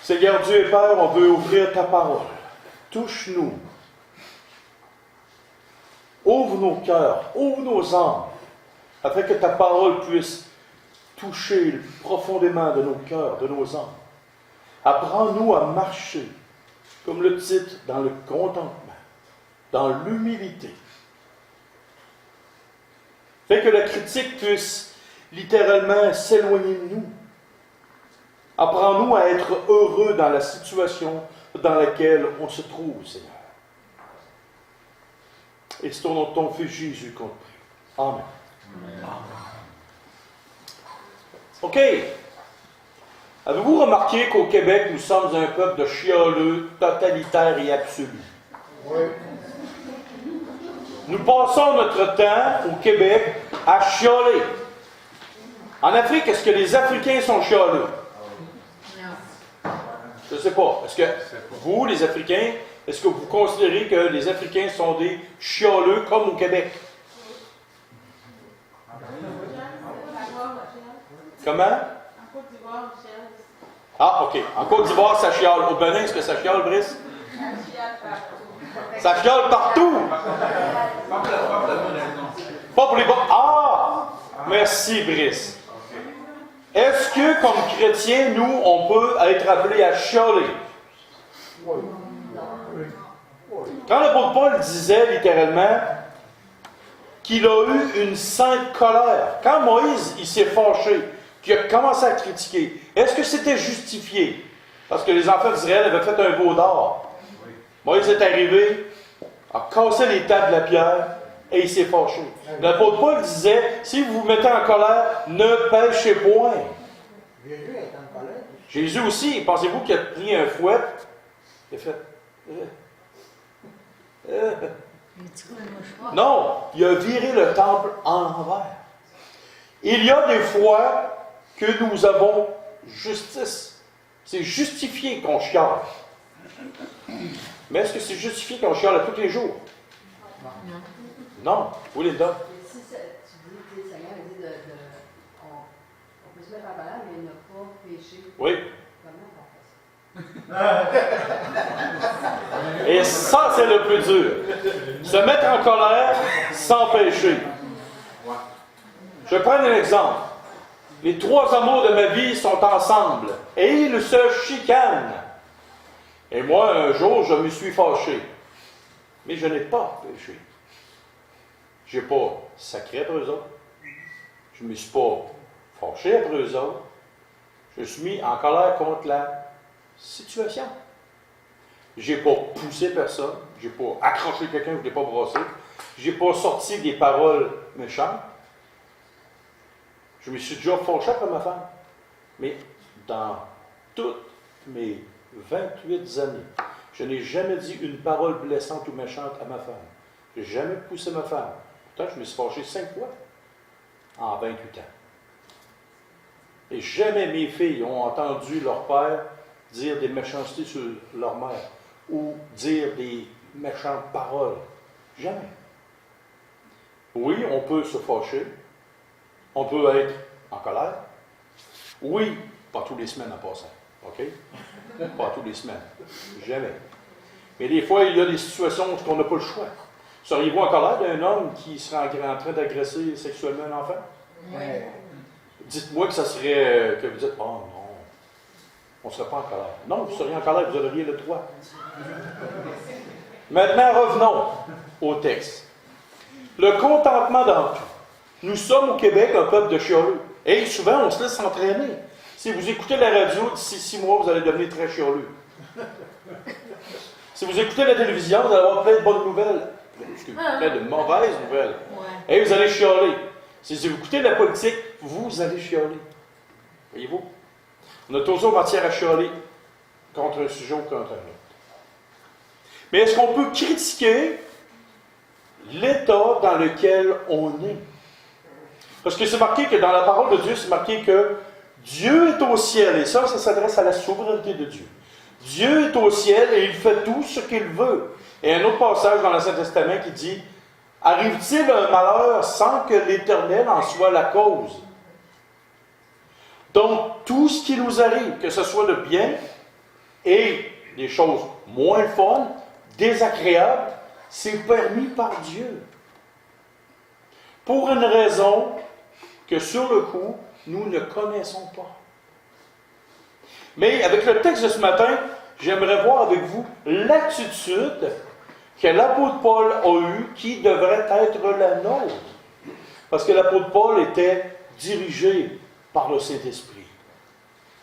Seigneur Dieu et Père, on veut ouvrir ta parole. Touche-nous. Ouvre nos cœurs, ouvre nos âmes, afin que ta parole puisse toucher profondément de nos cœurs, de nos âmes. Apprends-nous à marcher, comme le titre, dans le contentement, dans l'humilité. Fait que la critique puisse littéralement s'éloigner de nous. Apprends-nous à être heureux dans la situation dans laquelle on se trouve, Seigneur. Et c'est au nom de ton Fils Jésus qu'on te prie. Amen. Amen. OK. Avez-vous remarqué qu'au Québec, nous sommes un peuple de chialeux, totalitaire et absolu? Oui. Nous passons notre temps au Québec à chialer. En Afrique, est-ce que les Africains sont chialeux? Non. Je ne sais pas. Est-ce que vous, les Africains, est-ce que vous considérez que les Africains sont des chialeux comme au Québec? Comment? En Côte d'Ivoire, ça chiale. Ah, OK. En Côte d'Ivoire, ça chiale. Au Bénin, est-ce que ça chiale, Brice? Ça chiale partout. Ça chiale partout? Pas pour les bons. Ah! Merci, Brice. Est-ce que, comme chrétiens, nous, on peut être appelés à chialer? Quand l'apôtre Paul disait littéralement qu'il a eu une sainte colère, quand Moïse il s'est fâché, qu'il a commencé à critiquer, est-ce que c'était justifié? Parce que les enfants d'Israël avaient fait un veau d'or. Moïse est arrivé, a cassé les tables de la pierre et il s'est fâché. L'apôtre Paul disait, si vous vous mettez en colère, ne péchez point. Jésus est en colère. Jésus aussi, pensez-vous qu'il a pris un fouet? Il a fait... Non, il a viré le temple en l'envers. Il y a des fois que nous avons justice. C'est justifié qu'on chiale. Mais est-ce que c'est justifié qu'on chiale tous les jours? Non. Oui, Linda? Si tu dis, le Seigneur dit on peut se mettre en colère, mais ne pas pécher. Oui. Comment on fait ça? Et ça, c'est le plus dur. Se mettre en colère sans pécher. Je prends un exemple. Les trois amours de ma vie sont ensemble et ils se chicanent. Et moi, un jour, je me suis fâché. Mais je n'ai pas péché. Je n'ai pas sacré après eux autres. Je ne me suis pas fâché après eux autres. Je me suis mis en colère contre la situation. Je n'ai pas poussé personne. Je n'ai pas accroché quelqu'un que je n'ai pas brossé. Je n'ai pas sorti des paroles méchantes. Je me suis déjà fâché après ma femme. Mais dans toutes mes 28 années, je n'ai jamais dit une parole blessante ou méchante à ma femme. Je n'ai jamais poussé ma femme. Pourtant, je me suis fâché 5 fois en 28 ans. Et jamais mes filles ont entendu leur père dire des méchancetés sur leur mère ou dire des méchantes paroles. Jamais. Oui, on peut se fâcher. On peut être en colère. Oui, pas tous les semaines en passant. OK? Pas tous les semaines. Jamais. Mais des fois, il y a des situations où on n'a pas le choix. Seriez-vous en colère d'un homme qui serait en train d'agresser sexuellement un enfant? Oui. Dites-moi que ça serait, que vous dites, oh non, on ne serait pas en colère. Non, vous seriez en colère, vous auriez le droit. Maintenant, revenons au texte. Le contentement dans tout. Nous sommes au Québec un peuple de chialeux. Et souvent, on se laisse s'entraîner. Si vous écoutez la radio, d'ici 6 mois, vous allez devenir très chialeux. Si vous écoutez la télévision, vous allez avoir plein de bonnes nouvelles. Plein de mauvaises nouvelles. Ouais. Et vous allez chialer. Si vous écoutez la politique, vous allez chialer. Voyez-vous? On a toujours matière à chialer contre un sujet ou contre un autre. Mais est-ce qu'on peut critiquer l'état dans lequel on est? Parce que c'est marqué que dans la parole de Dieu, c'est marqué que Dieu est au ciel. Et ça s'adresse à la souveraineté de Dieu. Dieu est au ciel et il fait tout ce qu'il veut. Et un autre passage dans l'Ancien Testament qui dit « Arrive-t-il un malheur sans que l'Éternel en soit la cause? » Donc, tout ce qui nous arrive, que ce soit le bien et des choses moins fun, désagréables, c'est permis par Dieu. Pour une raison que sur le coup, nous ne connaissons pas. Mais avec le texte de ce matin, j'aimerais voir avec vous l'attitude que l'apôtre Paul a eue qui devrait être la nôtre. Parce que l'apôtre Paul était dirigé par le Saint-Esprit.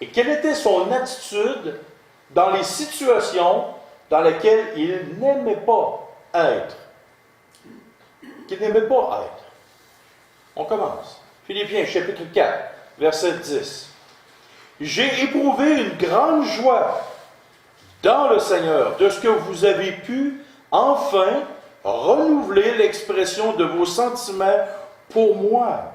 Et quelle était son attitude dans les situations dans lesquelles il n'aimait pas être? Qu'il n'aimait pas être. On commence. Philippiens, chapitre 4, verset 10. « J'ai éprouvé une grande joie dans le Seigneur de ce que vous avez pu enfin renouveler l'expression de vos sentiments pour moi.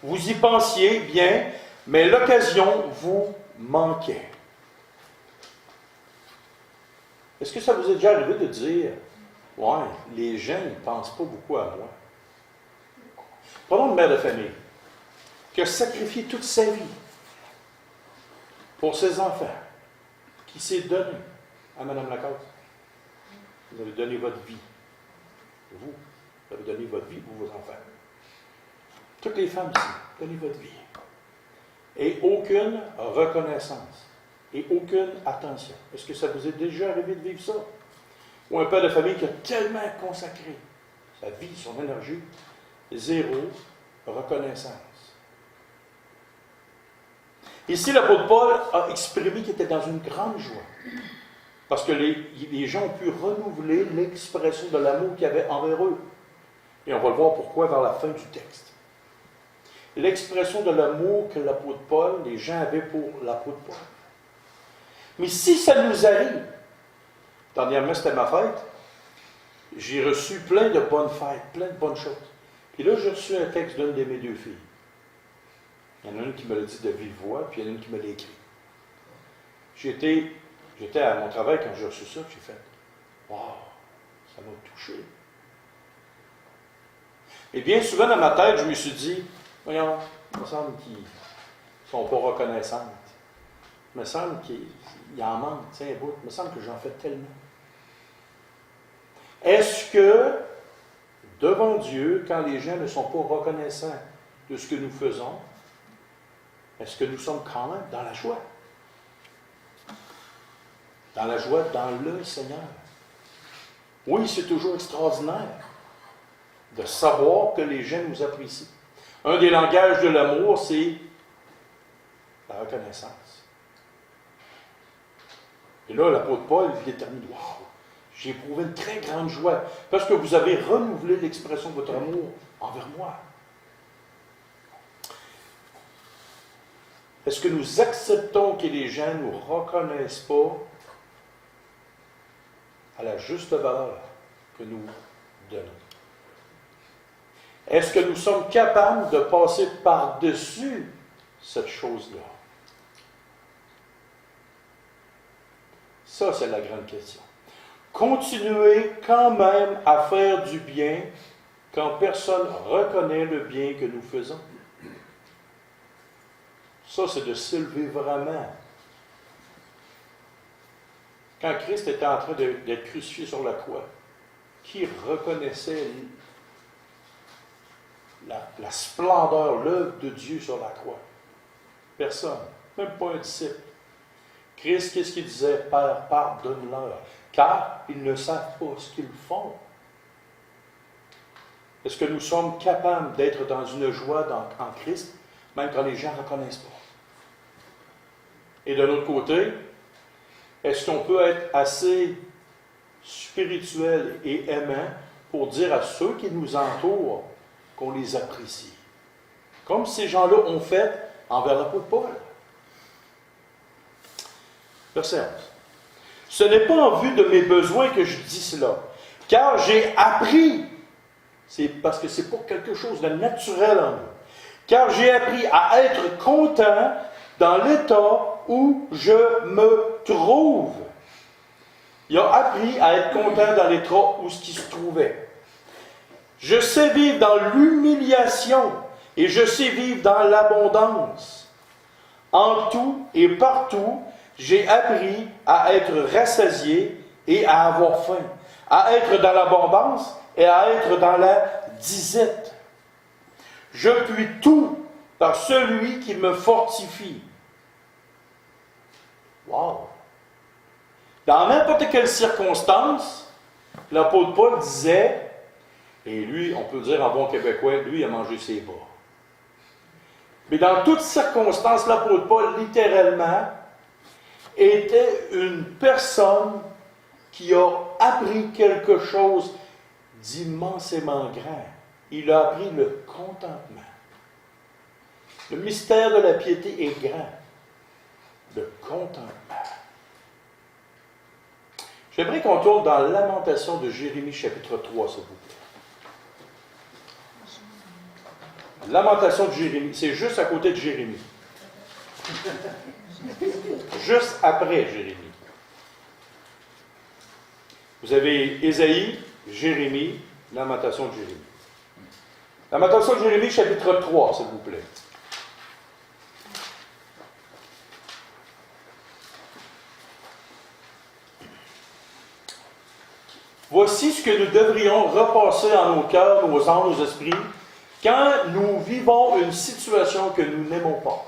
Vous y pensiez bien, mais l'occasion vous manquait. » Est-ce que ça vous est déjà arrivé de dire « Ouais, les gens ne pensent pas beaucoup à moi. » Prenons une mère de famille qui a sacrifié toute sa vie pour ses enfants, qui s'est donné à Mme Lacasse. Vous avez donné votre vie. Vous avez donné votre vie pour vos enfants. Toutes les femmes ici, donnez votre vie. Et aucune reconnaissance. Et aucune attention. Est-ce que ça vous est déjà arrivé de vivre ça? Ou un père de famille qui a tellement consacré sa vie, son énergie, zéro reconnaissance. Ici, l'apôtre Paul a exprimé qu'il était dans une grande joie. Parce que les gens ont pu renouveler l'expression de l'amour qu'il y avait envers eux. Et on va le voir pourquoi vers la fin du texte. L'expression de l'amour que l'apôtre Paul, les gens avaient pour l'apôtre Paul. Mais si ça nous arrive, dernièrement c'était ma fête, j'ai reçu plein de bonnes fêtes, plein de bonnes choses. Puis là, j'ai reçu un texte d'une de mes deux filles. Il y en a une qui me l'a dit de vive voix, puis il y en a une qui me l'a écrit. J'étais à mon travail quand j'ai reçu ça, j'ai fait « Wow, ça m'a touché. » Et bien souvent dans ma tête, je me suis dit « Voyons, il me semble qu'ils ne sont pas reconnaissants. Il me semble qu'il en manque, tiens, un bout. Il me semble que j'en fais tellement. » Est-ce que, devant Dieu, quand les gens ne sont pas reconnaissants de ce que nous faisons, est-ce que nous sommes quand même dans la joie? Dans la joie dans le Seigneur. Oui, c'est toujours extraordinaire de savoir que les gens nous apprécient. Un des langages de l'amour, c'est la reconnaissance. Et là, l'apôtre Paul détermine, « Wow, j'ai éprouvé une très grande joie parce que vous avez renouvelé l'expression de votre amour envers moi. » Est-ce que nous acceptons que les gens ne nous reconnaissent pas à la juste valeur que nous donnons? Est-ce que nous sommes capables de passer par-dessus cette chose-là? Ça, c'est la grande question. Continuer quand même à faire du bien quand personne ne reconnaît le bien que nous faisons. Ça, c'est de s'élever vraiment. Quand Christ était en train d'être crucifié sur la croix, qui reconnaissait la splendeur, l'œuvre de Dieu sur la croix? Personne, même pas un disciple. Christ, qu'est-ce qu'il disait? « Père, pardonne-leur, car ils ne savent pas ce qu'ils font. » Est-ce que nous sommes capables d'être dans une joie en Christ, même quand les gens ne reconnaissent pas? Et de l'autre côté, est-ce qu'on peut être assez spirituel et aimant pour dire à ceux qui nous entourent qu'on les apprécie? Comme ces gens-là ont fait envers l'apôtre Paul. Verset 11. « Ce n'est pas en vue de mes besoins que je dis cela, car j'ai appris, c'est parce que c'est pour quelque chose de naturel en nous, car j'ai appris à être content dans l'état où je me trouve. » Il a appris à être content dans l'état où ce qui se trouvait. « Je sais vivre dans l'humiliation et je sais vivre dans l'abondance. En tout et partout, J'ai appris à être rassasié et à avoir faim, à être dans l'abondance et à être dans la disette. Je puis tout par celui qui me fortifie. Wow! Dans n'importe quelle circonstance, l'apôtre Paul disait, et lui, on peut dire en bon québécois, lui, il a mangé ses bras. Mais dans toutes circonstances, l'apôtre Paul, littéralement, était une personne qui a appris quelque chose d'immensément grand. Il a appris le contentement. Le mystère de la piété est grand. Le contentement. J'aimerais qu'on tourne dans Lamentation de Jérémie, chapitre 3, s'il vous plaît. Lamentation de Jérémie, c'est juste à côté de Jérémie. Juste après Jérémie. Vous avez Ésaïe, Jérémie, Lamentation de Jérémie. Lamentation de Jérémie, chapitre 3, s'il vous plaît. Voici ce que nous devrions repasser en nos cœurs, nos âmes, nos esprits, quand nous vivons une situation que nous n'aimons pas.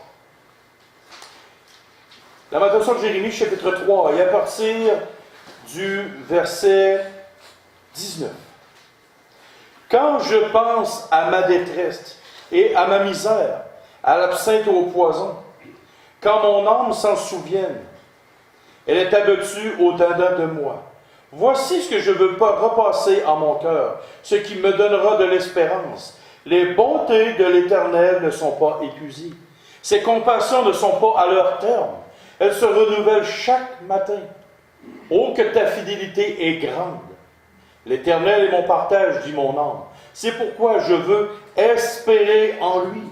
Lamentation de Jérémie, chapitre 3, et à partir du verset 19. Quand je pense à ma détresse et à ma misère, à l'absinthe et au poison, quand mon âme s'en souvienne, elle est abattue au-dedans de moi. Voici ce que je veux pas repasser en mon cœur, ce qui me donnera de l'espérance. Les bontés de l'Éternel ne sont pas épuisées. Ses compassions ne sont pas à leur terme. Elles se renouvellent chaque matin. Oh, que ta fidélité est grande. L'Éternel est mon partage, dit mon âme. C'est pourquoi je veux espérer en lui.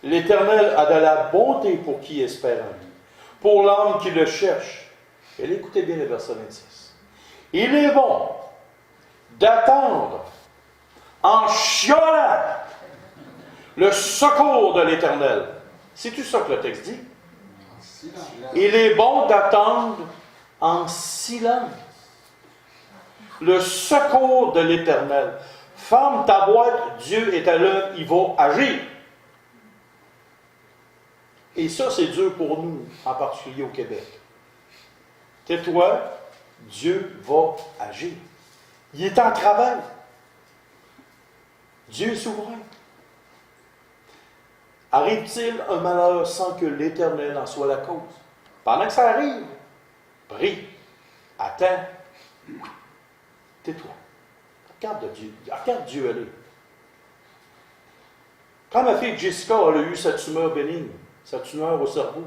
L'Éternel a de la bonté pour qui espère en lui, pour l'âme qui le cherche. Et écoutez bien le verset 26. Il est bon d'attendre en chiolant le secours de l'Éternel. C'est-tu ça que le texte dit? Il est bon d'attendre en silence le secours de l'Éternel. Ferme ta boîte, Dieu est à l'œuvre, il va agir. Et ça, c'est dur pour nous, en particulier au Québec. Tais-toi, Dieu va agir. Il est en travail. Dieu est souverain. Arrive-t-il un malheur sans que l'Éternel en soit la cause? Pendant que ça arrive, prie, attends, tais-toi. Regarde Dieu aller. Quand ma fille Jessica a eu sa tumeur bénigne, sa tumeur au cerveau,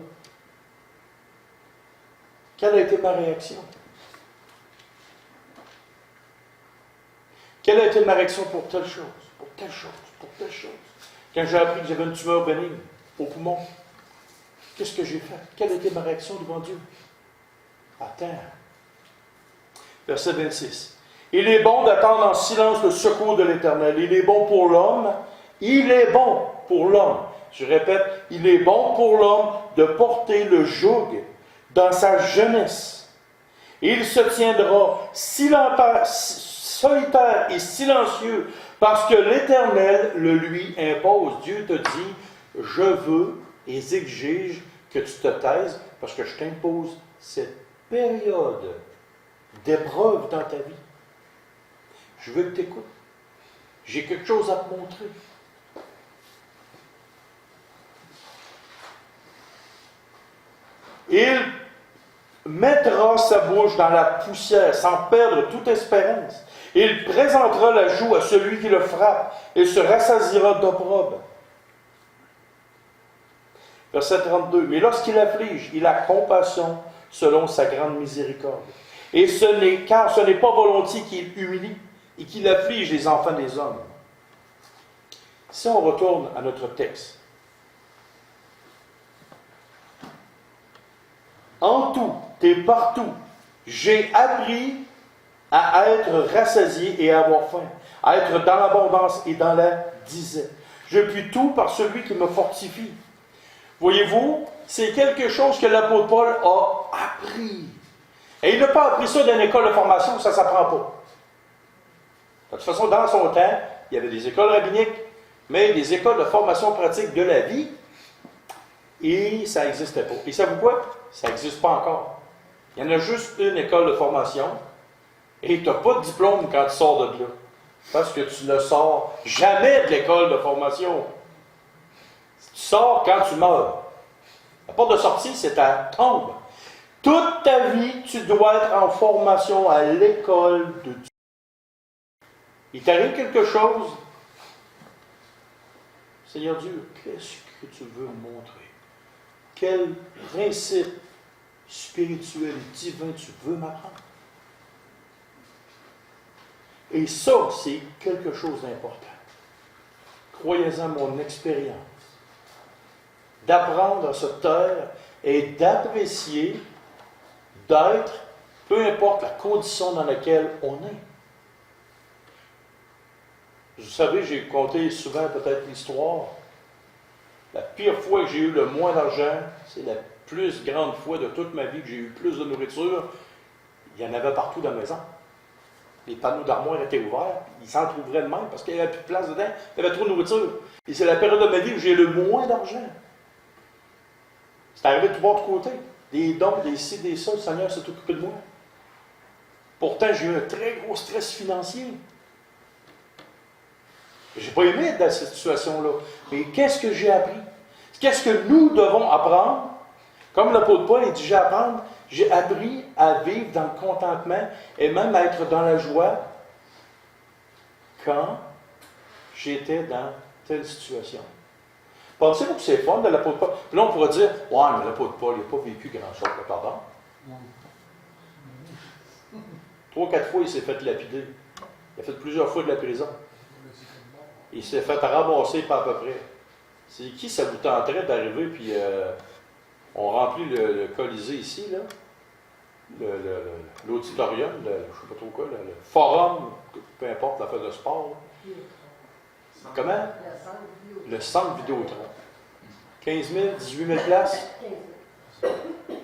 quelle a été ma réaction? Quelle a été ma réaction pour telle chose, pour telle chose, pour telle chose? Quand j'ai appris que j'avais une tumeur bénigne au poumon, qu'est-ce que j'ai fait? Quelle a été ma réaction devant Dieu? Attends. Verset 26. Il est bon d'attendre en silence le secours de l'Éternel. Il est bon pour l'homme. Il est bon pour l'homme. Je répète, il est bon pour l'homme de porter le joug dans sa jeunesse. Il se tiendra solitaire et silencieux parce que l'Éternel le lui impose. Dieu te dit, je veux et exige que tu te taises parce que je t'impose cette période d'épreuve dans ta vie. Je veux que tu écoutes. J'ai quelque chose à te montrer. Il mettra sa bouche dans la poussière sans perdre toute espérance. Il présentera la joue à celui qui le frappe et se rassasiera d'opprobre. Verset 32. Mais lorsqu'il afflige, il a compassion selon sa grande miséricorde. Et car ce n'est pas volontiers qu'il humilie et qu'il afflige les enfants des hommes. Si on retourne à notre texte. En tout et partout, j'ai appris à être rassasié et à avoir faim, à être dans l'abondance et dans la disette. Je puis tout par celui qui me fortifie. Voyez-vous, c'est quelque chose que l'apôtre Paul a appris. Et il n'a pas appris ça dans une école de formation, ça ne s'apprend pas. De toute façon, dans son temps, il y avait des écoles rabbiniques, mais des écoles de formation pratique de la vie, et ça n'existait pas. Et savez-vous quoi? Ça n'existe pas encore. Il y en a juste une école de formation, et tu n'as pas de diplôme quand tu sors de là. Parce que tu ne sors jamais de l'école de formation. Tu sors quand tu meurs. La porte de sortie, c'est ta tombe. Toute ta vie, tu dois être en formation à l'école de Dieu. Il t'arrive quelque chose, Seigneur Dieu, qu'est-ce que tu veux me montrer? Quel principe spirituel et divin tu veux m'apprendre? Et ça, c'est quelque chose d'important. Croyez-en mon expérience. D'apprendre à se taire et d'apprécier, d'être, peu importe la condition dans laquelle on est. Vous savez, j'ai conté souvent peut-être l'histoire. La pire fois que j'ai eu le moins d'argent, c'est la plus grande fois de toute ma vie que j'ai eu plus de nourriture. Il y en avait partout dans la maison. Les panneaux d'armoire étaient ouverts, ils s'entrouvraient de même parce qu'il n'y avait plus de place dedans. Il y avait trop de nourriture. Et c'est la période de ma vie où j'ai le moins d'argent. C'est arrivé de tout bord de côté. Des dons, des ci, des ça, le Seigneur s'est occupé de moi. Pourtant, j'ai eu un très gros stress financier. Je n'ai pas aimé être dans cette situation-là. Mais qu'est-ce que j'ai appris? Qu'est-ce que nous devons apprendre? Comme l'apôtre Paul dit, j'ai appris à vivre dans le contentement et même à être dans la joie quand j'étais dans telle situation. Pensez-vous que c'est fun de l'apôtre Paul? Puis là, on pourrait dire, ouais, mais l'apôtre Paul, il n'a pas vécu grand-chose, pardon. 3-4 fois, il s'est fait lapider. Il a fait plusieurs fois de la prison. Il s'est fait ramasser pas à peu près. C'est qui ça vous tenterait d'arriver, puis on remplit le Colisée ici, là, l'auditorium, je ne sais pas trop quoi, le forum, peu importe l'affaire de sport. Là. Comment? Le centre Vidéotron. 15 000, 18 000 places.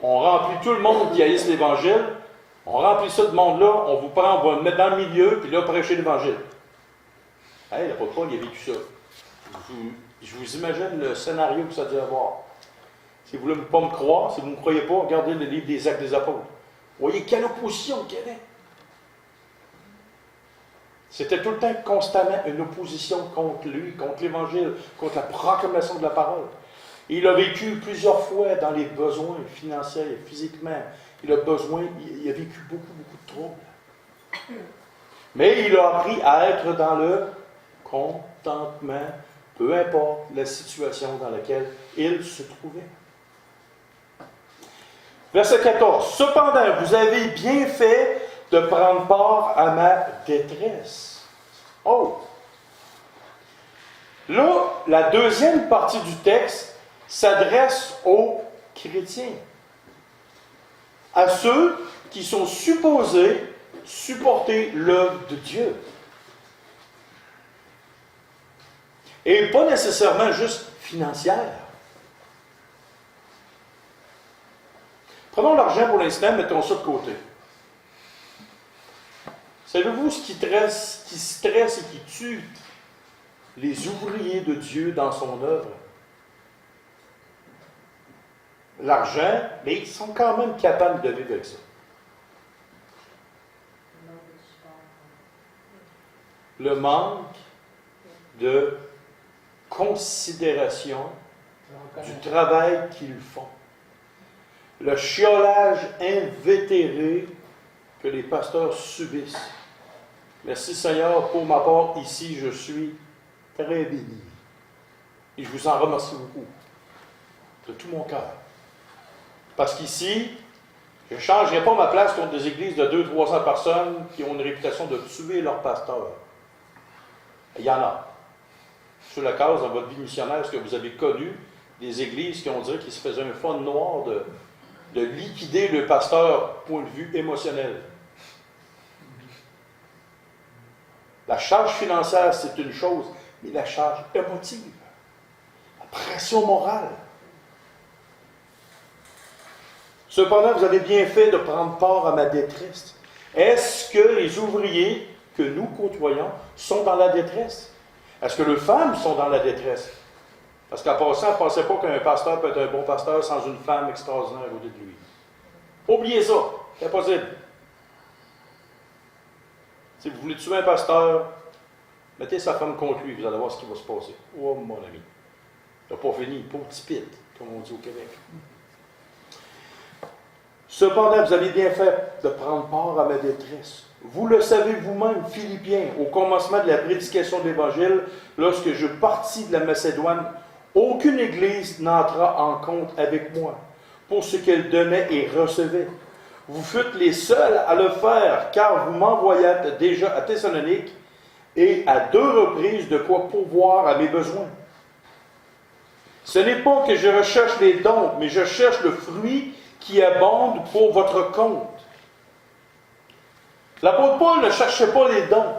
On remplit tout le monde qui haïsse l'Évangile. On remplit ça de monde-là, on vous prend, on va le mettre dans le milieu, puis là, prêcher l'Évangile. Hey, l'apôtre Paul, il a vécu ça. Je vous imagine le scénario que ça a dû avoir. Si vous ne voulez pas me croire, si vous ne me croyez pas, regardez le livre des Actes des Apôtres. Vous voyez quelle opposition qu'il y avait. C'était tout le temps, constamment, une opposition contre lui, contre l'Évangile, contre la proclamation de la parole. Et il a vécu plusieurs fois dans les besoins financiers, physiquement. Il a vécu beaucoup, beaucoup de troubles. Mais il a appris à être dans le contentement, peu importe la situation dans laquelle il se trouvait. Verset 14. Cependant, vous avez bien fait de prendre part à ma détresse. Oh! Là, la deuxième partie du texte s'adresse aux chrétiens, à ceux qui sont supposés supporter l'œuvre de Dieu. Et pas nécessairement juste financière. Prenons l'argent pour l'instant, mettons ça de côté. Savez-vous ce qui stresse et qui tue les ouvriers de Dieu dans son œuvre? L'argent, mais ils sont quand même capables de vivre avec ça. Le manque de considération du travail qu'ils font. Le chiolage invétéré que les pasteurs subissent. Merci Seigneur, pour ma part, ici, je suis très béni. Et je vous en remercie beaucoup, de tout mon cœur. Parce qu'ici, je ne changerai pas ma place contre des églises de 200-300 personnes qui ont une réputation de tuer leur pasteur. Il y en a. Sur la case, dans votre vie missionnaire, est-ce que vous avez connu des églises qui ont dit qu'ils se faisaient un fond noir de liquider le pasteur, point de vue émotionnel? La charge financière, c'est une chose, mais la charge émotive, la pression morale, Cependant, vous avez bien fait de prendre part à ma détresse. Est-ce que les ouvriers que nous côtoyons sont dans la détresse? Est-ce que les femmes sont dans la détresse? Parce qu'en passant, ne pensez pas qu'un pasteur peut être un bon pasteur sans une femme extraordinaire au-dessus de lui. Oubliez ça, c'est impossible. Si vous voulez tuer un pasteur, mettez sa femme contre lui, vous allez voir ce qui va se passer. Oh mon ami, il n'a pas fini, pauvre petit pit, comme on dit au Québec. Cependant, vous avez bien fait de prendre part à ma détresse. Vous le savez vous-même, Philippiens, au commencement de la prédication de l'Évangile, lorsque je partis de la Macédoine, aucune église n'entra en compte avec moi pour ce qu'elle donnait et recevait. Vous fûtes les seuls à le faire, car vous m'envoyâtes déjà à Thessalonique et à 2 reprises de quoi pourvoir à mes besoins. Ce n'est pas que je recherche les dons, mais je cherche le fruit qui abonde pour votre compte. L'apôtre Paul ne cherchait pas les dons.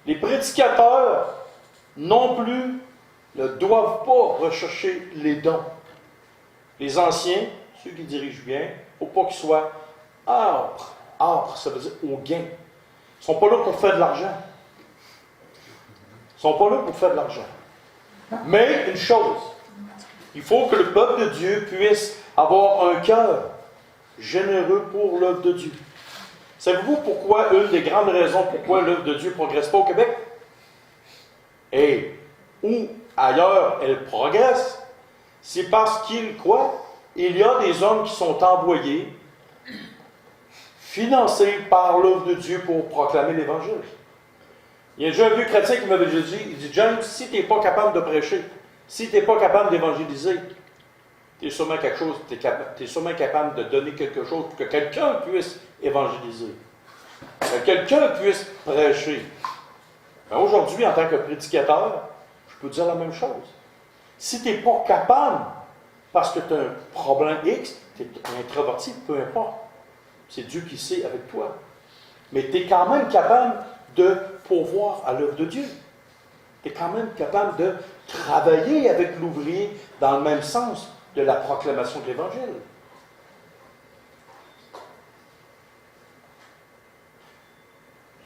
Les prédicateurs non plus ne doivent pas rechercher les dons. Les anciens, ceux qui dirigent bien, il ne faut pas qu'ils soient âpres. Âpres, ça veut dire au gain. Ils ne sont pas là pour faire de l'argent. Ils ne sont pas là pour faire de l'argent. Mais une chose, il faut que le peuple de Dieu puisse avoir un cœur généreux pour l'œuvre de Dieu. Savez-vous pourquoi, une des grandes raisons pourquoi l'œuvre de Dieu ne progresse pas au Québec? Et où ailleurs elle progresse, c'est parce qu'il, quoi? Il y a des hommes qui sont envoyés, financés par l'œuvre de Dieu pour proclamer l'Évangile. Il y a déjà un vieux chrétien qui m'avait déjà dit, il dit, James, si tu n'es pas capable de prêcher, si tu n'es pas capable d'évangéliser, tu es sûrement quelque chose, tu es sûrement capable de donner quelque chose pour que quelqu'un puisse évangéliser, que quelqu'un puisse prêcher. Mais aujourd'hui, en tant que prédicateur, je peux dire la même chose. Si tu n'es pas capable, parce que tu as un problème X, tu es introverti, peu importe, c'est Dieu qui sait avec toi. Mais tu es quand même capable de pourvoir à l'œuvre de Dieu. Tu es quand même capable de travailler avec l'ouvrier dans le même sens de la proclamation de l'Évangile.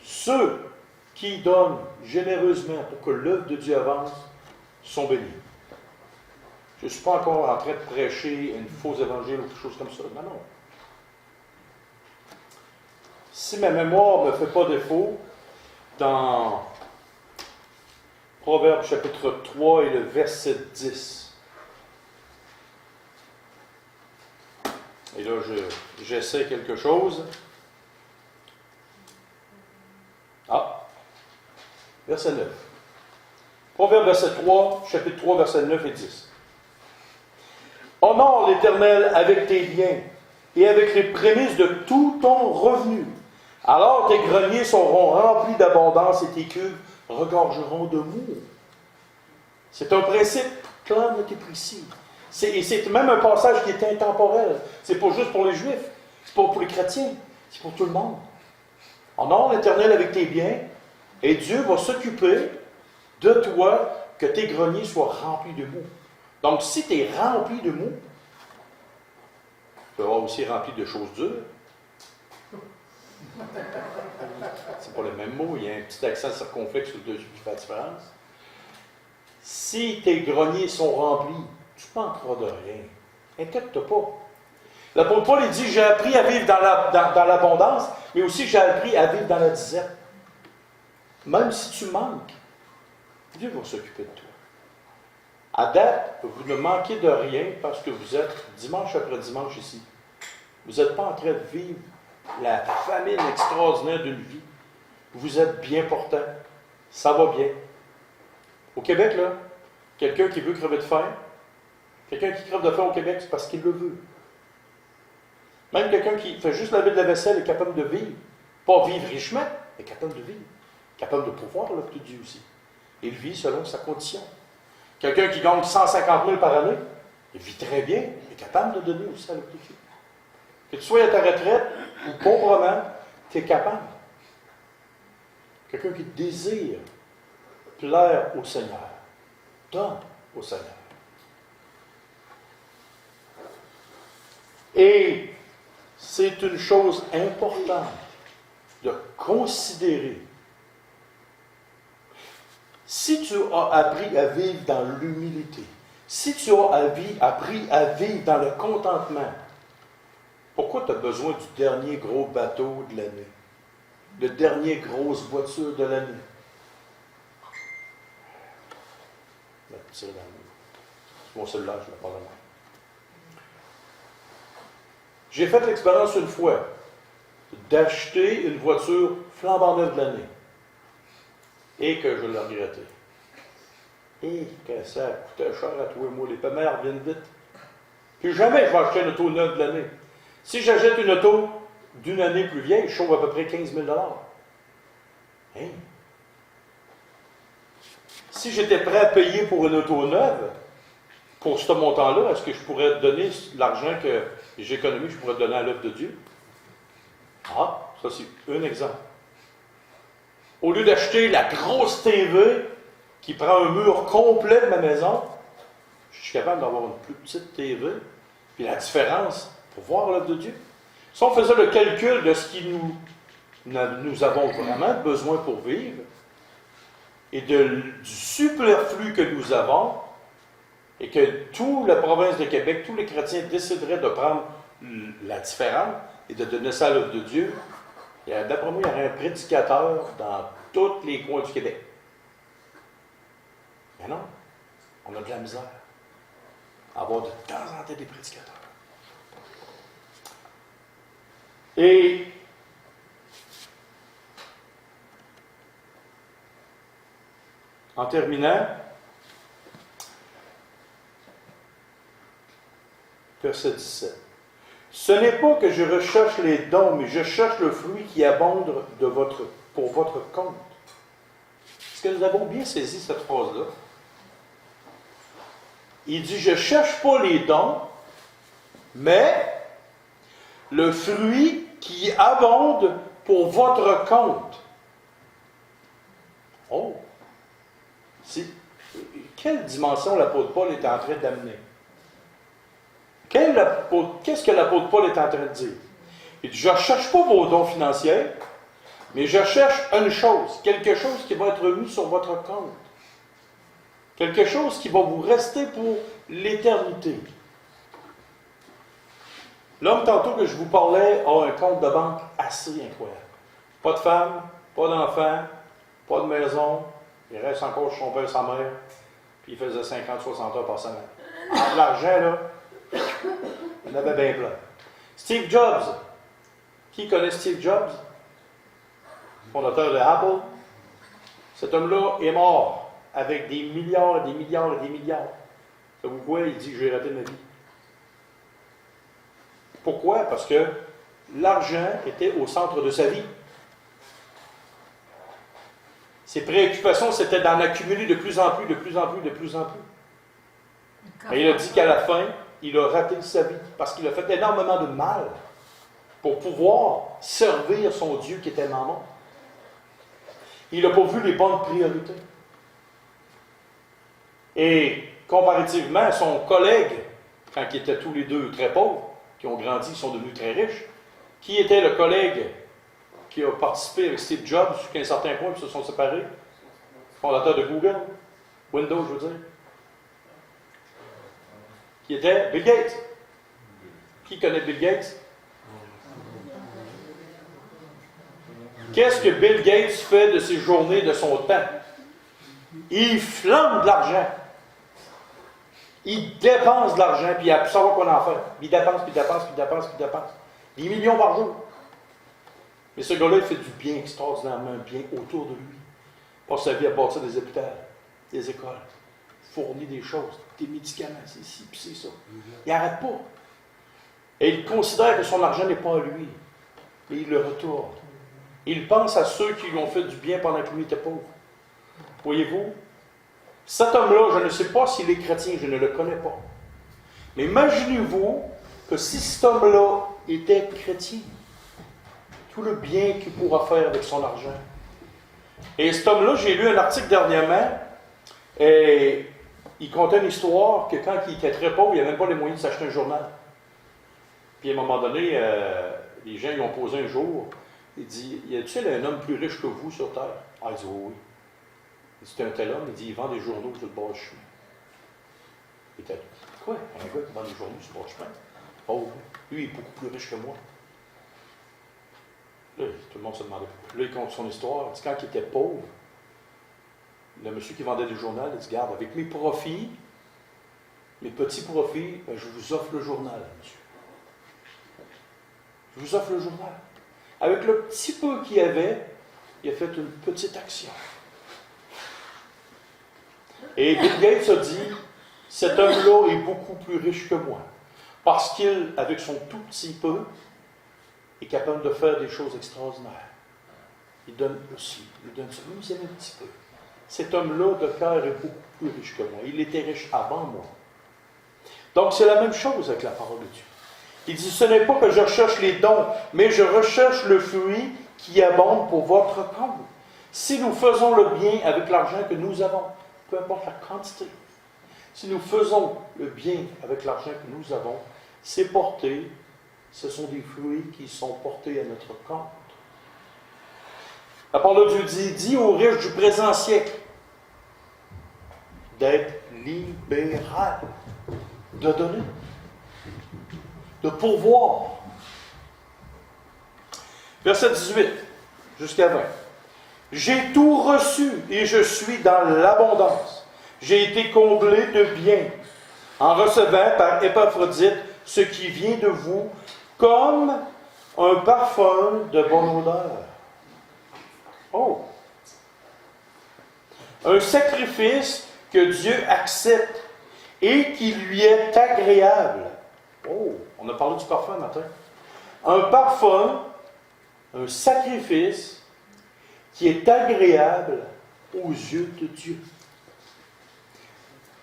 Ceux qui donnent généreusement pour que l'œuvre de Dieu avance sont bénis. Je ne suis pas encore en train de prêcher une fausse évangile ou quelque chose comme ça. Non, non. Si ma mémoire ne me fait pas défaut, dans Proverbe chapitre 3 et le verset 10, et là, j'essaie quelque chose. Ah, verset 9. Proverbe verset 3, chapitre 3, versets 9 et 10. Honore l'Éternel avec tes biens et avec les prémices de tout ton revenu. Alors tes greniers seront remplis d'abondance et tes cuves regorgeront de mou. C'est un principe clair et précis. Et c'est même un passage qui est intemporel. C'est pas juste pour les Juifs, c'est pas pour les chrétiens, c'est pour tout le monde. Honore l'Éternel avec tes biens, et Dieu va s'occuper de toi que tes greniers soient remplis de mou. Donc, si tu es rempli de mou, tu seras aussi rempli de choses dures. C'est pas le même mot, il y a un petit accent circonflexe sur le dessus qui fait la différence. Si tes greniers sont remplis, tu ne manqueras de rien. Inquiète-toi pas. L'apôtre Paul, il dit, j'ai appris à vivre dans l'abondance, mais aussi j'ai appris à vivre dans la disette. Même si tu manques, Dieu va s'occuper de toi. À date, vous ne manquez de rien parce que vous êtes dimanche après dimanche ici. Vous n'êtes pas en train de vivre la famine extraordinaire d'une vie. Vous êtes bien portant. Ça va bien. Au Québec, là, quelqu'un qui veut crever de faim, quelqu'un qui crève de faim au Québec, c'est parce qu'il le veut. Même quelqu'un qui fait juste laver de la vaisselle est capable de vivre. Pas vivre richement, mais capable de vivre. Capable de pouvoir l'œuvre de Dieu aussi. Il vit selon sa condition. Quelqu'un qui gagne 150 000 par année, il vit très bien, il est capable de donner aussi à l'œuvre de Dieu. Que tu sois à ta retraite ou pauvrement, tu es capable. Quelqu'un qui désire plaire au Seigneur, donne au Seigneur. Et c'est une chose importante de considérer. Si tu as appris à vivre dans l'humilité, si tu as appris à vivre dans le contentement, pourquoi tu as besoin du dernier gros bateau de l'année? De dernière grosse voiture de l'année? C'est mon cellulaire, je ne vais pas le. J'ai fait l'expérience une fois d'acheter une voiture flambant neuve de l'année. Et que je l'ai regretté. Et que ça coûtait cher à toi et moi. Les paiements reviennent vite. Puis jamais je vais acheter une auto neuve de l'année. Si j'achète une auto d'une année plus vieille, je sauve à peu près 15 000 $. Hein? Si j'étais prêt à payer pour une auto neuve, pour ce montant-là, est-ce que je pourrais donner l'argent que j'économise, je pourrais donner à l'œuvre de Dieu? Ah, ça c'est un exemple. Au lieu d'acheter la grosse TV qui prend un mur complet de ma maison, je suis capable d'avoir une plus petite TV, puis la différence pour voir l'œuvre de Dieu. Si on faisait le calcul de ce qui nous avons vraiment besoin pour vivre, et du superflu que nous avons, et que toute la province de Québec, tous les chrétiens décideraient de prendre la différence et de donner ça à l'œuvre de Dieu, d'après moi, il y aurait un prédicateur dans tous les coins du Québec. Mais non, on a de la misère à avoir de temps en temps des prédicateurs. Et en terminant, verset 17. Ce n'est pas que je recherche les dons, mais je cherche le fruit qui abonde pour votre compte. Est-ce que nous avons bien saisi cette phrase-là? Il dit, je ne cherche pas les dons, mais le fruit qui abonde pour votre compte. Oh! Quelle dimension l'apôtre Paul est en train d'amener? Qu'est-ce que l'apôtre Paul est en train de dire? Il dit, je ne cherche pas vos dons financiers, mais je cherche une chose, quelque chose qui va être mis sur votre compte. Quelque chose qui va vous rester pour l'éternité. L'homme, tantôt que je vous parlais, a un compte de banque assez incroyable. Pas de femme, pas d'enfant, pas de maison. Il reste encore chez son père et sa mère. Puis il faisait 50-60 heures par semaine. Alors, l'argent, là, il en avait bien plein. Steve Jobs. Qui connaît Steve Jobs? Fondateur de Apple. Cet homme-là est mort avec des milliards et des milliards et des milliards. Savez-vous quoi? Il dit que j'ai raté ma vie. Pourquoi? Parce que l'argent était au centre de sa vie. Ses préoccupations, c'était d'en accumuler de plus en plus, de plus en plus, de plus en plus. Mais il a dit qu'à la fin, il a raté sa vie parce qu'il a fait énormément de mal pour pouvoir servir son Dieu qui était tellement bon. Il n'a pas vu les bonnes priorités. Et comparativement à son collègue, quand ils étaient tous les deux très pauvres, qui ont grandi, ils sont devenus très riches, qui était le collègue qui a participé avec Steve Jobs jusqu'à un certain point, puis se sont séparés, fondateur de Google, Windows, je veux dire, qui était Bill Gates. Qui connaît Bill Gates? Qu'est-ce que Bill Gates fait de ses journées, de son temps? Il flambe de l'argent. Il dépense de l'argent, puis il a pu savoir quoi en faire. Il dépense, puis il dépense, puis il dépense, puis il dépense. Des millions par jour. Mais ce gars-là, il fait du bien extraordinairement bien autour de lui. Il passe sa vie à bâtir des hôpitaux, des écoles, fournir des choses, des médicaments, c'est ci, puis c'est ça. Il n'arrête pas. Et il considère que son argent n'est pas à lui. Et il le retourne. Il pense à ceux qui lui ont fait du bien pendant que lui était pauvre. Voyez-vous? Cet homme-là, je ne sais pas s'il est chrétien, je ne le connais pas. Mais imaginez-vous que si cet homme-là était chrétien, tout le bien qu'il pourra faire avec son argent. Et cet homme-là, j'ai lu un article dernièrement, et il contait une histoire que quand il était très pauvre, il n'avait même pas les moyens de s'acheter un journal. Puis à un moment donné, les gens lui ont posé un jour, il dit, y a-t-il un homme plus riche que vous sur terre? Ah, il dit, oui. C'est un tel homme, il dit, il vend des journaux sur le bord du chemin. Il était, quoi? Un gars qui vend des journaux sur le bord du chemin? Oh, lui, il est beaucoup plus riche que moi. Là, tout le monde se demandait. Là, il compte son histoire. Il dit, quand il était pauvre, le monsieur qui vendait des journaux, il dit, garde, avec mes profits, mes petits profits, ben, je vous offre le journal, monsieur. Je vous offre le journal. Avec le petit peu qu'il y avait, il a fait une petite action. Et Bill Gates a dit, cet homme-là est beaucoup plus riche que moi. Parce qu'il, avec son tout petit peu, est capable de faire des choses extraordinaires. Il donne aussi, il donne ça. Vous avez un petit peu. Cet homme-là de cœur est beaucoup plus riche que moi. Il était riche avant moi. Donc c'est la même chose avec la parole de Dieu. Il dit, ce n'est pas que je recherche les dons, mais je recherche le fruit qui abonde pour votre compte. Si nous faisons le bien avec l'argent que nous avons, peu importe la quantité, si nous faisons le bien avec l'argent que nous avons, c'est porté, ce sont des fruits qui sont portés à notre compte. La parole de Dieu dit aux riches du présent siècle d'être libéral, de donner, de pourvoir. Verset 18 jusqu'à 20. J'ai tout reçu et je suis dans l'abondance. J'ai été comblé de bien en recevant par Épaphrodite ce qui vient de vous comme un parfum de bonne odeur. Oh! Un sacrifice que Dieu accepte et qui lui est agréable. Oh! On a parlé du parfum matin. Un parfum, un sacrifice qui est agréable aux yeux de Dieu.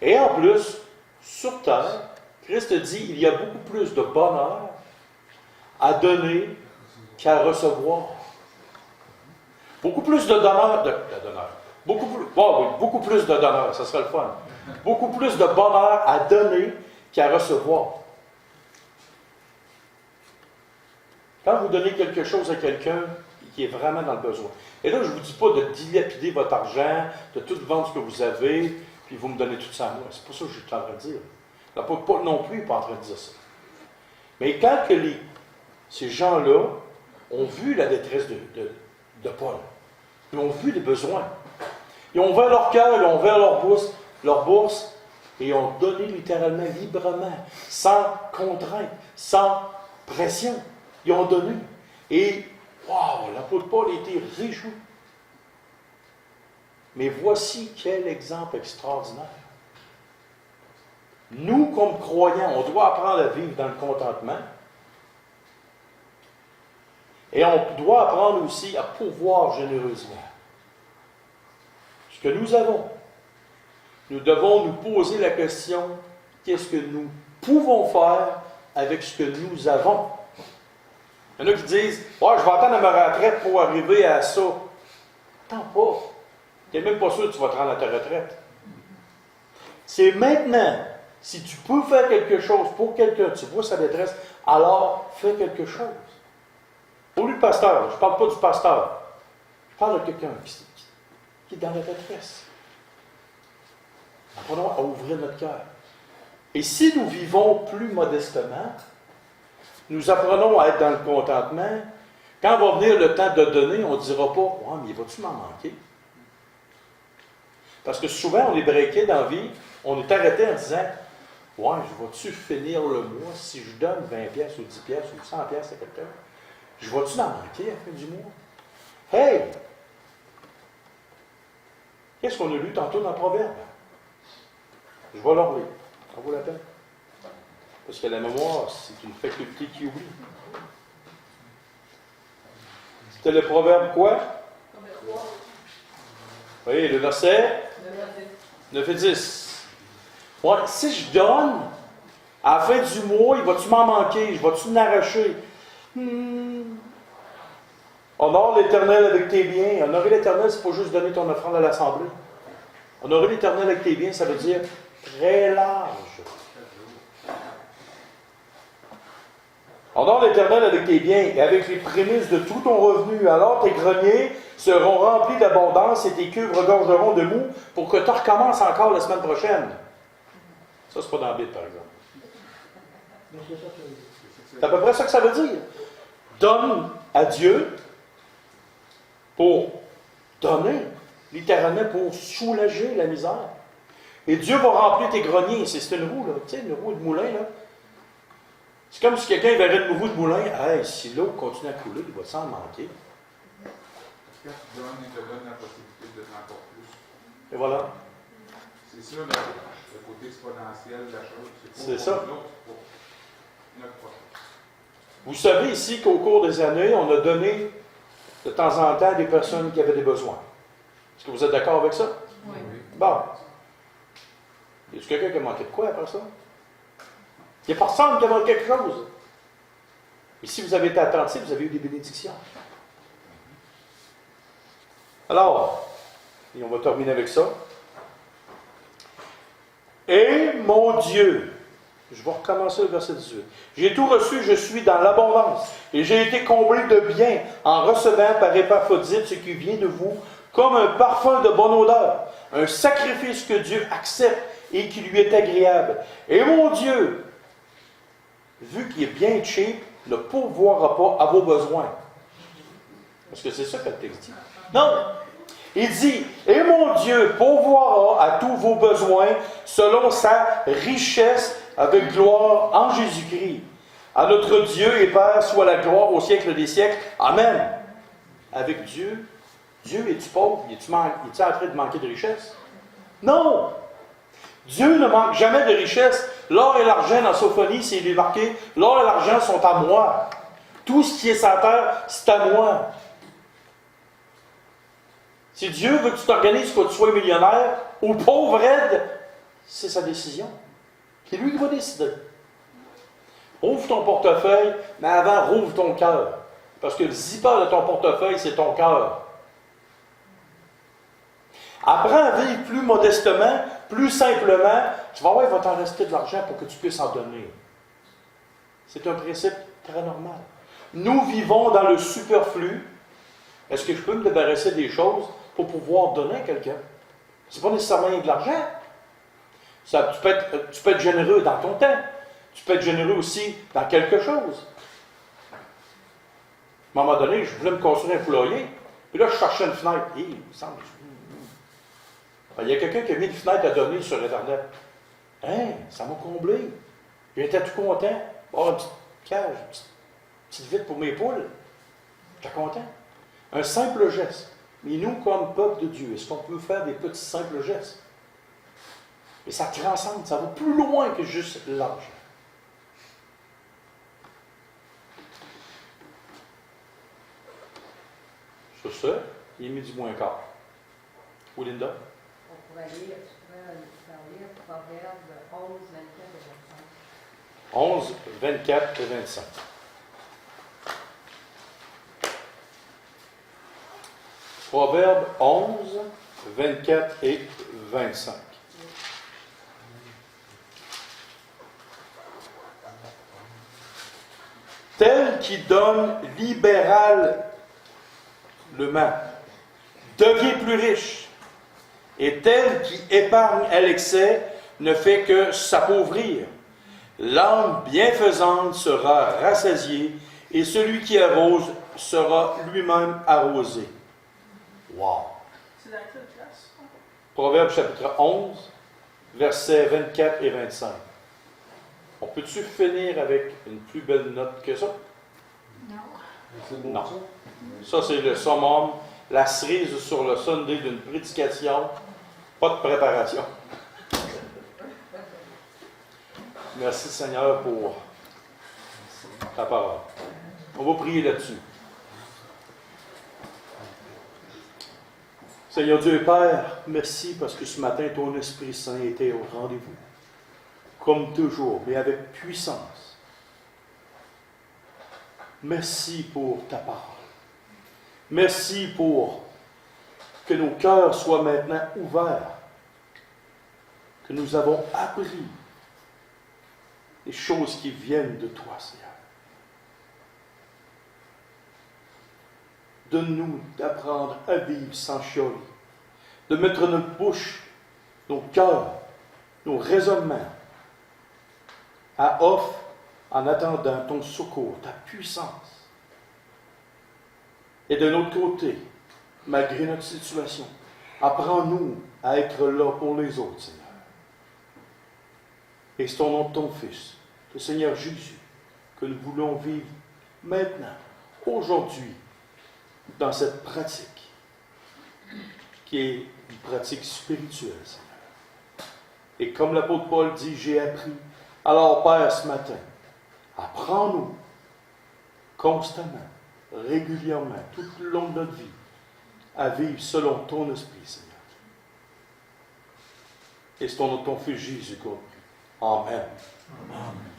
Et en plus, sur terre, Christ dit, il y a beaucoup plus de bonheur à donner qu'à recevoir. Beaucoup plus de donneur, beaucoup plus de donneur, ça serait le fun. Beaucoup plus de bonheur à donner qu'à recevoir. Quand vous donnez quelque chose à quelqu'un qui est vraiment dans le besoin, et là je ne vous dis pas de dilapider votre argent, de tout vendre ce que vous avez, puis vous me donnez tout ça à moi. C'est pas ça que je suis en train de dire. L'apôtre Paul non plus n'est pas en train de dire ça. Mais quand que ces gens-là ont vu la détresse de Paul, ils ont vu les besoins, ils ont ouvert leur cœur, ils ont ouvert leur bourse, et ils ont donné littéralement, librement, sans contrainte, sans pression. Ils ont donné. Et, wow, l'apôtre Paul était réjoui. Mais voici quel exemple extraordinaire. Nous, comme croyants, on doit apprendre à vivre dans le contentement. Et on doit apprendre aussi à pourvoir généreusement. Ce que nous avons, nous devons nous poser la question, qu'est-ce que nous pouvons faire avec ce que nous avons? Il y en a qui disent, oh, je vais attendre à ma retraite pour arriver à ça. Attends pas. Tu n'es même pas sûr que tu vas te rendre à ta retraite. C'est maintenant. Si tu peux faire quelque chose pour quelqu'un, tu vois sa détresse, alors fais quelque chose. Pour lui, le pasteur, je ne parle pas du pasteur. Je parle de quelqu'un qui est dans la détresse. Apprenons à ouvrir notre cœur. Et si nous vivons plus modestement, nous apprenons à être dans le contentement. Quand va venir le temps de donner, on ne dira pas, « Ouais, mais vas-tu m'en manquer? » Parce que souvent, on est breaké dans la vie, on est arrêté en disant, « Ouais, je vais-tu finir le mois si je donne 20$ ou 10$ ou 100$ à quelqu'un? Je vais-tu en manquer à la fin du mois? » Hey! Qu'est-ce qu'on a lu tantôt dans le Proverbe? Je vais leur lire. Ça vaut la peine. Parce que la mémoire, c'est une faculté qui oublie. C'était le proverbe quoi? Oui, le verset 9 et 10. Ouais, si je donne, à la fin du mois, il va-tu m'en manquer? Je vais-tu m'arracher? Honore l'Éternel avec tes biens. Honorer l'Éternel, c'est pas juste donner ton offrande à l'Assemblée. Honorer l'Éternel avec tes biens, ça veut dire très large. Honore l'Éternel avec tes biens et avec les prémices de tout ton revenu. Alors tes greniers seront remplis d'abondance et tes cuves regorgeront de mou pour que tu recommences encore la semaine prochaine. Ça, c'est pas dans la Bible, par exemple. Mais c'est ça que ça veut dire. C'est à peu près ça que ça veut dire. Donne à Dieu pour donner, littéralement pour soulager la misère. Et Dieu va remplir tes greniers. C'est une roue, là. Tu sais, une roue de moulin, là. C'est comme si quelqu'un verrait une roue de moulin. Hey, si l'eau continue à couler, il va s'en manquer. Quand tu donnes, il te donne la possibilité de donner encore plus. Et voilà. C'est ça le côté exponentiel de la chose. C'est ça. L'autre, pour notre prochain. Vous savez ici qu'au cours des années, on a donné de temps en temps à des personnes qui avaient des besoins. Est-ce que vous êtes d'accord avec ça? Oui. Bon. Y a-t-il quelqu'un qui a manqué de quoi après ça? Il n'y a personne qui a manqué quelque chose. Et si vous avez été attentif, vous avez eu des bénédictions. Alors, et on va terminer avec ça. Et mon Dieu, je vais recommencer le verset 18. J'ai tout reçu, je suis dans l'abondance, et j'ai été comblé de bien en recevant par Épaphrodite ce qui vient de vous, comme un parfum de bonne odeur, un sacrifice que Dieu accepte et qui lui est agréable. Et mon Dieu, vu qu'il est bien cheap, ne pourvoira pas à vos besoins. Parce que c'est ça que le texte dit. Non! Il dit, et mon Dieu pourvoira à tous vos besoins selon sa richesse avec gloire en Jésus-Christ. À notre Dieu et Père soit la gloire au siècle des siècles. Amen. Avec Dieu, Dieu est-tu pauvre? Es-tu en train de manquer de richesse? Non! Dieu ne manque jamais de richesse. L'or et l'argent dans Sophonie, c'est marqué, l'or et l'argent sont à moi. Tout ce qui est sur la terre, c'est à moi. Si Dieu veut que tu t'organises pour que tu sois millionnaire ou pauvre aide, c'est sa décision. C'est lui qui va décider. Ouvre ton portefeuille, mais avant, rouvre ton cœur. Parce que le zipper de ton portefeuille, c'est ton cœur. Apprends à vivre plus modestement, plus simplement. Tu vas voir, il va t'en rester de l'argent pour que tu puisses en donner. C'est un principe très normal. Nous vivons dans le superflu. Est-ce que je peux me débarrasser des choses pour pouvoir donner à quelqu'un? Ce n'est pas nécessairement de l'argent. Tu peux être généreux dans ton temps. Tu peux être généreux aussi dans quelque chose. À un moment donné, je voulais me construire un poulailler. Puis là, je cherchais une fenêtre. Et il me semble... Il y a quelqu'un qui a mis une fenêtre à donner sur Internet. Hein, ça m'a comblé. J'étais tout content. Oh, une petite cage, une petite vitre pour mes poules. J'étais content. Un simple geste. Mais nous, comme peuple de Dieu, est-ce qu'on peut faire des petits simples gestes? Et ça transcende, ça va plus loin que juste l'argent. Sur ce, il est midi moins quart. Où, Linda? On pourrait lire, tu pourrais lire Proverbe 11, 24 et 25. 11, 24 et 25. Proverbe 11, 24 et 25. Tel qui donne libéralement devient plus riche, et tel qui épargne à l'excès ne fait que s'appauvrir. L'âme bienfaisante sera rassasiée, et celui qui arrose sera lui-même arrosé. Wow! C'est dans quelle classe? Proverbe chapitre 11, versets 24 et 25. On peut-tu finir avec une plus belle note que ça? Non. Non. Ça, c'est le summum, la cerise sur le Sunday d'une prédication, pas de préparation. Merci Seigneur pour ta parole. On va prier là-dessus. Seigneur Dieu et Père, merci parce que ce matin, ton Esprit Saint était au rendez-vous. Comme toujours, mais avec puissance. Merci pour ta parole. Merci pour que nos cœurs soient maintenant ouverts, que nous avons appris les choses qui viennent de toi, Seigneur. donne-nous d'apprendre à vivre sans chialer, de mettre notre bouche, nos cœurs, nos raisonnements à off en attendant ton secours, ta puissance. Et de notre côté, malgré notre situation, apprends-nous à être là pour les autres, Seigneur. Et c'est au nom de ton Fils, le Seigneur Jésus, que nous voulons vivre maintenant, aujourd'hui, dans cette pratique, qui est une pratique spirituelle, Seigneur. Et comme l'apôtre Paul dit, j'ai appris. Alors, Père, ce matin, apprends-nous constamment, régulièrement, tout le long de notre vie, à vivre selon ton esprit, Seigneur. Et c'est au nom de ton Fils Jésus qu'on prie. Amen. Amen.